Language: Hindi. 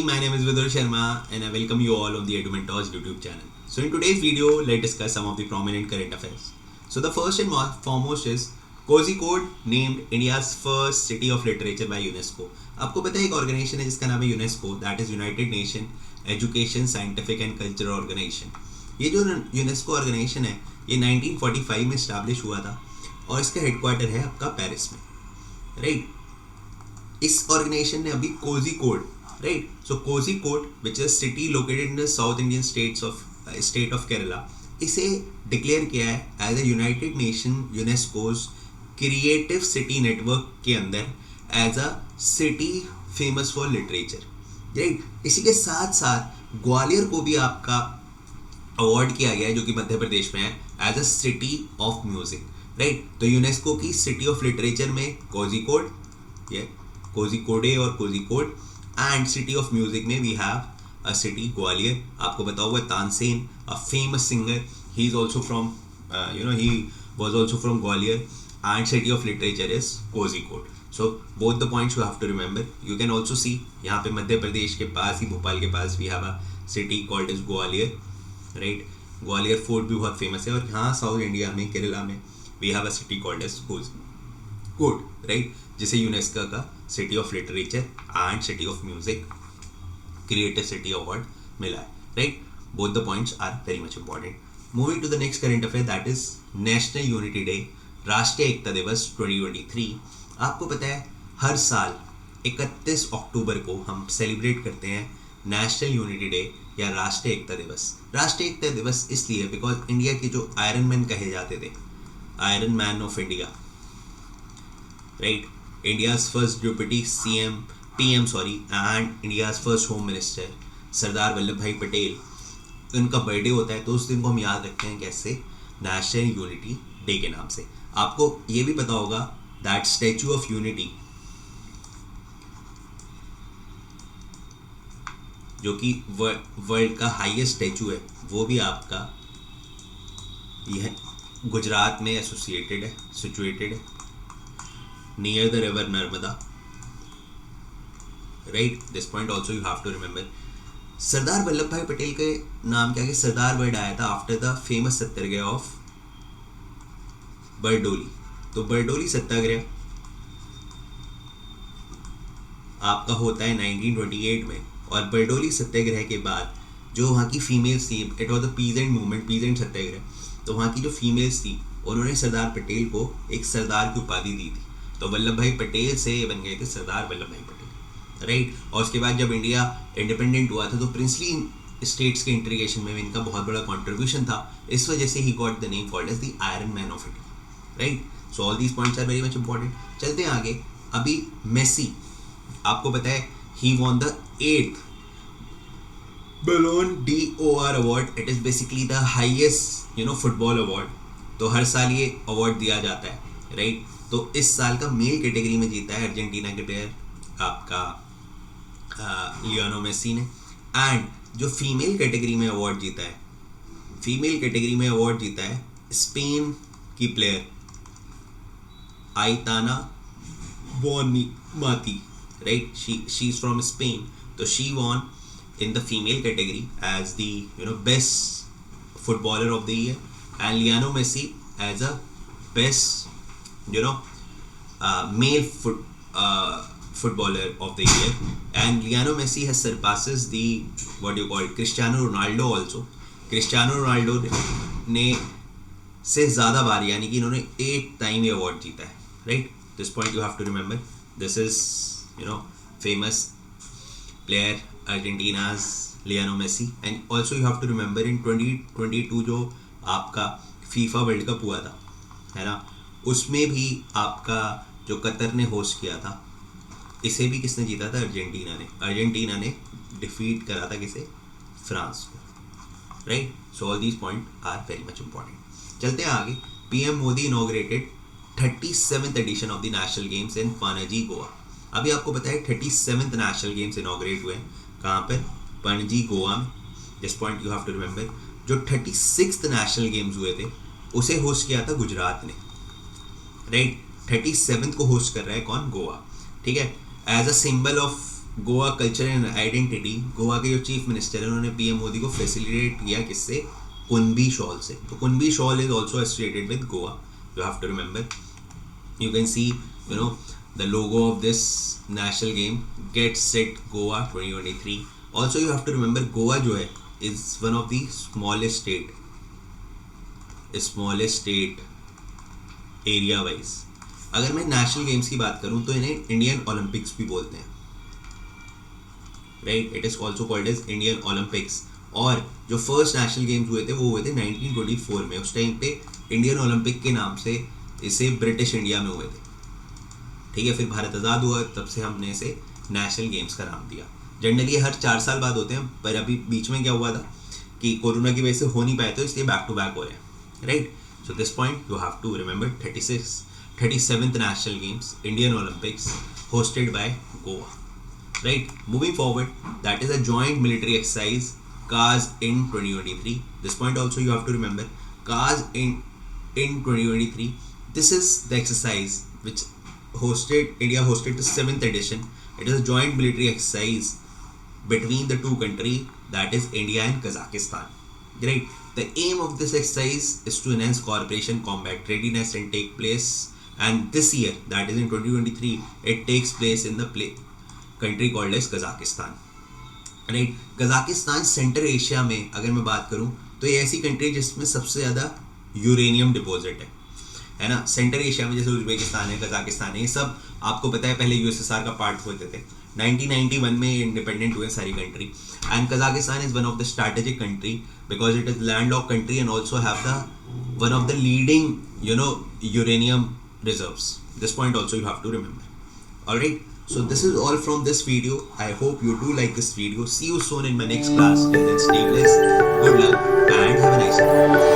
my name is Vidur Sharma and I welcome you all on the EduMentors YouTube channel. So in today's video, let's discuss some of the prominent current affairs. So the first and foremost is Kozhikode named India's first city of literature by UNESCO. आपको पता है एक ऑर्गेनाइजेशन है जिसका नाम है UNESCO, that is United Nation Education Scientific and Cultural Organisation. ये जो यूनेस्को ऑर्गेनाइजेशन है ये 1945 में इस्टेब्लिश हुआ था और इसका हेडक्वार्टर है आपका पेरिस में, राइट. इस ऑर्गेनाइजेशन ने अभी Kozhikode, right, so Kozhikode which is city located in the south Indian state of Kerala, इसे डिक्लेयर किया है as a United Nation UNESCO's creative city network के अंदर as a city famous for literature, right. इसी के साथ साथ ग्वालियर को भी आपका अवार्ड किया गया है जो कि मध्य प्रदेश में है as a city of music, right. तो यूनेस्को की सिटी ऑफ लिटरेचर में कोझिकोड, ये कोझिकोडे और Kozhikode, and city of music में we have a city Gwalior. आपको बताया हुआ Tansen, a famous singer, he is also from he was also from Gwalior, and city of literature is Kozhikode. So both the points you have to remember. You can also see यहाँ पे मध्य प्रदेश के पास ही, भोपाल के पास, we have a city called is Gwalior, right. Gwalior fort भी बहुत फेमस है. और यहाँ साउथ इंडिया में केरला में we have a city called is Kozhikode, right, जिसे यूनेस्को का city of literature and city of music creative city award मिला है, right. Both the points are very much important. Moving to the next current affair, that is national unity day, राष्ट्रीय एकता दिवस 2023. आपको पता है हर साल 31 अक्टूबर को हम सेलिब्रेट करते हैं नेशनल यूनिटी डे या राष्ट्रीय एकता दिवस. राष्ट्रीय एकता दिवस इसलिए बिकॉज इंडिया के जो आयरन मैन कहे जाते थे, iron man of India, right, India's first deputy PM and India's first home minister Sardar Vallabhbhai Patel, उनका बर्थडे होता है तो उस दिन को हम याद रखते हैं कैसे, नेशनल यूनिटी डे के नाम से. आपको ये भी पता होगा दैट स्टैचू ऑफ यूनिटी, जो कि वर्ल्ड का हाईएस्ट स्टैचू है, वो भी आपका यह गुजरात में एसोसिएटेड है, सिचुएटेड है near the river Narmada, right. This point also you have to remember. Sardar Vallabhbhai Patel के नाम के आगे सरदार वर्ड आया था after the famous satyagraha of Bardoli. तो बरडोली सत्याग्रह आपका होता है 1928 में, और बरडोली सत्याग्रह के बाद जो वहाँ की फीमेल्स थी, it was the peasant movement, peasant satyagraha, तो वहाँ की जो फीमेल्स थी उन्होंने सरदार पटेल को एक सरदार की उपाधि दी थी. तो वल्लभ भाई पटेल से ये बन गए थे सरदार वल्लभ भाई पटेल, राइट. और उसके बाद जब इंडिया इंडिपेंडेंट हुआ था तो प्रिंसली स्टेट्स के इंटीग्रेशन में इनका बहुत बड़ा कंट्रीब्यूशन था. इस वजह से ही got the name called as the iron man of India, right. So all these points are very much important. चलते हैं आगे. अभी मेसी, आपको पता है he won the 8th Ballon d'Or अवार्ड. It is basically the highest football award. तो हर साल ये अवार्ड दिया जाता है, राइट. तो इस साल का मेल कैटेगरी में जीता है अर्जेंटीना के प्लेयर आपका लियोनेल मेसी ने. एंड जो फीमेल कैटेगरी में अवार्ड जीता है, स्पेन की player Aitana Bonmati, right. She is from Spain. तो she won in the female category as the best footballer of the year, and Lionel Messi as a best male footballer of the year. And Lionel Messi has surpasses the Cristiano Ronaldo also. Cristiano Ronaldo ने से ज़्यादा बार, यानी कि इन्होंने 8 टाइम ये अवार्ड जीता है, right. This point you have to remember. This is famous player Argentina's Lionel Messi. And also you have to remember in 2022 जो आपका फीफा वर्ल्ड कप हुआ था, है ना, उसमें भी आपका जो कतर ने होस्ट किया था, इसे भी किसने जीता था, अर्जेंटीना ने डिफीट करा था किसे, फ्रांस को, right. So all these point are very much important. चलते हैं आगे. PM Modi inaugurated 37th edition of the national games in Panaji, Goa. अभी आपको पता है 37th नेशनल गेम्स इनॉग्रेट हुए हैं कहाँ पर, पणजी, गोवा में. This point you have to remember. जो 36th नेशनल गेम्स हुए थे उसे होस्ट किया था गुजरात ने, राइट. 37th को होस्ट कर रहा है कौन, गोवा, ठीक है. As a symbol of Goa culture and identity, Goa के जो चीफ मिनिस्टर हैं उन्होंने पीएम मोदी को फैसिलिटेट किया किससे, कुनबी शॉल से. तो Kunbi shawl is also associated with Goa, you have to remember. You can see, the logo of this national game, Get Set Goa 2023. Also, you have to remember Goa जो है is one of the smallest state area wise. अगर मैं नेशनल गेम्स की बात करूँ तो इन्हें इंडियन ओलंपिक्स भी बोलते हैं, right. It is also called as Indian Olympics. और जो फर्स्ट नेशनल गेम्स हुए थे वो हुए थे 1924 में. उस टाइम पे इंडियन ओलंपिक के नाम से इसे ब्रिटिश इंडिया में हुए थे, ठीक है. फिर भारत आज़ाद हुआ, तब से हमने इसे नेशनल गेम्स का नाम दिया. जनरली हर 4 साल बाद होते हैं, पर अभी बीच में क्या हुआ था कि कोरोना की वजह से हो नहीं पाए, तो इसलिए बैक टू बैक हो रहे हैं, right. So this point you have to remember. 37th national games, Indian Olympics, hosted by Goa, right. Moving forward, that is a joint military exercise, CAS in 2023. This point also you have to remember, CAS in 2023. This is the exercise which India hosted the 7th edition. It is a joint military exercise between the two countries, that is India and Kazakhstan. Right. The aim of this exercise is to enhance cooperation, combat readiness, and take place. And this year, that is in 2023, it takes place in the country called as Kazakhstan. Right. Kazakhstan central Asia में अगर मैं बात करूँ तो ये ऐसी कंट्री जिसमें सबसे ज़्यादा यूरेनियम डिपॉजिट है ना. सेंट्रल एशिया में जैसे उज्बेकिस्तान है, कजाकिस्तान है, ये सब आपको पता है पहले यूएसएसआर का पार्ट होते थे. 1991 में इंडिपेंडेंट हुए सारी country. And Kazakhstan is one of the strategic country because it is landlock country and also have the one of the leading uranium reserves. This point also you have to remember. Alright, so this is all from this video. I hope you do like this video. See you soon in my next class. Till then, stay blessed, good luck, and have a nice day.